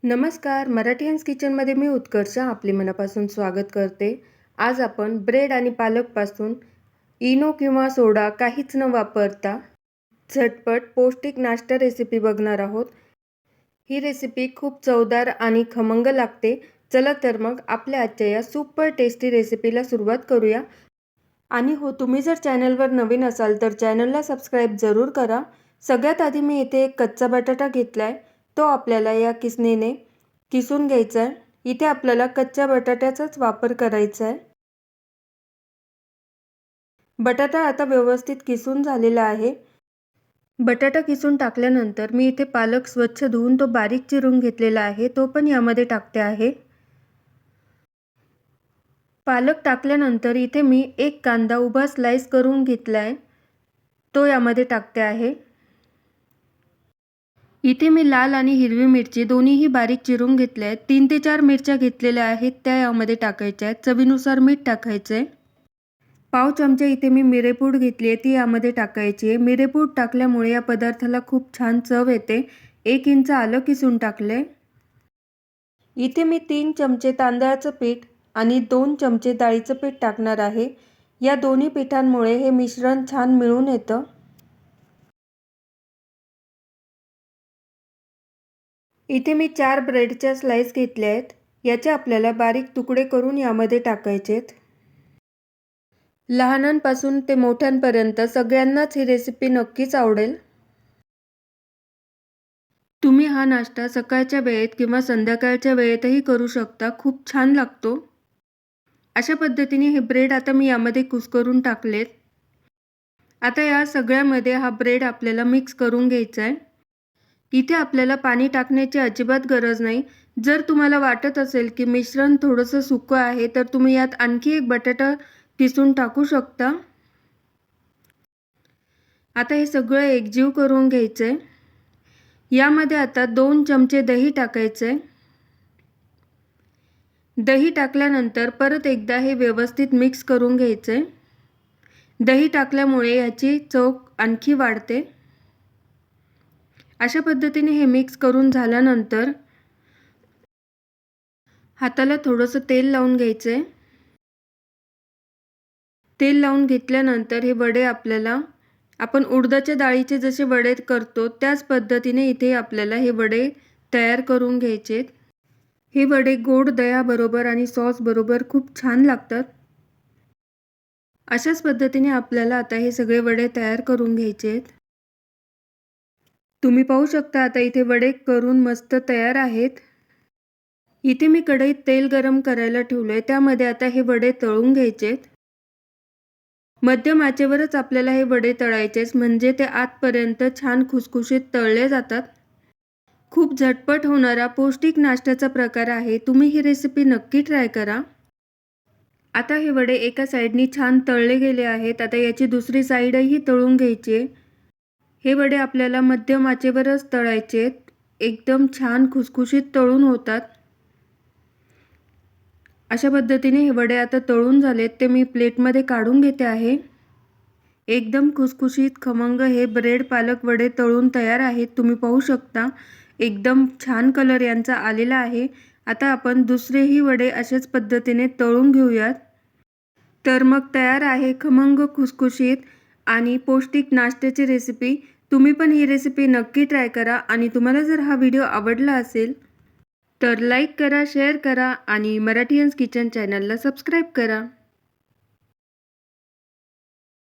नमस्कार, मराठीयन्स किचनमध्ये मी उत्कर्ष आपले मनापासून स्वागत करते. आज आपण ब्रेड आणि पालकपासून इनो किंवा सोडा काहीच न वापरता झटपट पौष्टिक नाश्ता रेसिपी बघणार आहोत. ही रेसिपी खूप चवदार आणि खमंग लागते. चला तर मग आपल्या आजच्या या सुपर टेस्टी रेसिपीला सुरुवात करूया. आणि हो, तुम्ही जर चॅनलवर नवीन असाल तर चॅनलला सबस्क्राईब जरूर करा. सगळ्यात आधी मी इथे एक कच्चा बटाटा घेतला आहे. तो आपल्याला या किसणीने किसून घ्यायचा आहे. इथे आपल्याला कच्च्या बटाट्याचाच वापर करायचा आहे. बटाटा आता व्यवस्थित किसून झालेला आहे. बटाटा किसून टाकल्यानंतर मी इथे पालक स्वच्छ धुवून तो बारीक चिरून घेतलेला आहे, तो पण यामध्ये टाकते आहे. पालक टाकल्यानंतर इथे मी एक कांदा उभा स्लाइस करून घेतला आहे, तो यामध्ये टाकते आहे. इथे मी लाल आणि हिरवी मिरची दोन्हीही बारीक चिरून घेतल्या आहेत. 3 ते 4 मिरच्या घेतलेल्या आहेत, त्या यामध्ये टाकायच्या आहेत. चवीनुसार मीठ टाकायचं आहे. पाव चमचा इथे मी मिरेपूड घेतली आहे, ती यामध्ये टाकायची आहे. मिरेपूड टाकल्यामुळे या पदार्थाला खूप छान चव येते. 1 इंच आलं किसून टाकले. इथे मी 3 चमचे तांदळाचं पीठ आणि 2 चमचे डाळीचं पीठ टाकणार आहे. या दोन्ही पिठांमुळे हे मिश्रण छान मिळून येतं. इथे मी 4 ब्रेडच्या स्लाइस घेतल्या आहेत. याचे आपल्याला बारीक तुकडे करून यामध्ये टाकायचे आहेत. लहानांपासून ते मोठ्यांपर्यंत सगळ्यांनाच ही रेसिपी नक्कीच आवडेल. तुम्ही हा नाश्ता सकाळच्या वेळेत किंवा संध्याकाळच्या वेळेतही करू शकता. खूप छान लागतो. अशा पद्धतीने हे ब्रेड आता मी यामध्ये कुस्करून टाकलेत. आता या सगळ्यामध्ये हा ब्रेड आपल्याला मिक्स करून घ्यायचा आहे. इथे आपल्याला पाणी टाकण्याची अजिबात गरज नाही. जर तुम्हाला वाटत असेल की मिश्रण थोडंसं सुकं आहे तर तुम्ही यात आणखी एक बटाटा किसून टाकू शकता. आता हे सगळं एकजीव करून घ्यायचं आहे. यामध्ये आता 2 चमचे दही टाकायचं आहे. दही टाकल्यानंतर परत एकदा हे व्यवस्थित मिक्स करून घ्यायचं आहे. दही टाकल्यामुळे याची चव आणखी वाढते. अशा पद्धतीने हे मिक्स करून झाल्यानंतर हाताला थोडंसं तेल लावून घ्यायचं आहे. तेल लावून घेतल्यानंतर हे वडे आपल्याला आपण उडदाच्या डाळीचे जसे वडे करतो त्याच पद्धतीने इथे आपल्याला हे वडे तयार करून घ्यायचे. हे वडे गोड दह्याबरोबर आणि सॉस बरोबर खूप छान लागतात. अशाच पद्धतीने आपल्याला आता हे सगळे वडे तयार करून घ्यायचे. तुम्ही पाहू शकता आता इथे वडे करून मस्त तयार आहेत. इथे मी कढईत तेल गरम करायला ठेवलंय. त्यामध्ये आता हे वडे तळून घ्यायचे. मध्यम आचेवरच आपल्याला हे वडे तळायचे म्हणजे ते आतपर्यंत छान खुसखुशीत तळले जातात. खूप झटपट होणारा पौष्टिक नाश्त्याचा प्रकार आहे. तुम्ही ही रेसिपी नक्की ट्राय करा. आता हे वडे एका साईडनी छान तळले गेले आहेत. आता याची दुसरी साईडही तळून घ्यायची. हे वडे आपल्याला मध्यम आचेवरच तळायचे. एकदम छान खुसखुशीत तळून होतात. अशा पद्धतीने हे वडे आता तळून झालेत, ते मी प्लेटमध्ये काढून घेते आहे. एकदम खुसखुशीत खमंग हे ब्रेड पालक वडे तळून तयार आहेत. तुम्ही पाहू शकता एकदम छान कलर यांचा आलेला आहे. आता आपण दुसरेही वडे अशाच पद्धतीने तळून घेऊयात. तर मग तयार आहे खमंग खुसखुशीत आणि पौष्टिक नाश्त्याची रेसिपी. तुम्ही पण ही रेसिपी नक्की ट्राय करा आणि तुम्हाला जर हा व्हिडिओ आवडला असेल तर लाईक करा, शेअर करा आणि मराठीयन्स किचन चॅनलला सबस्क्राईब करा.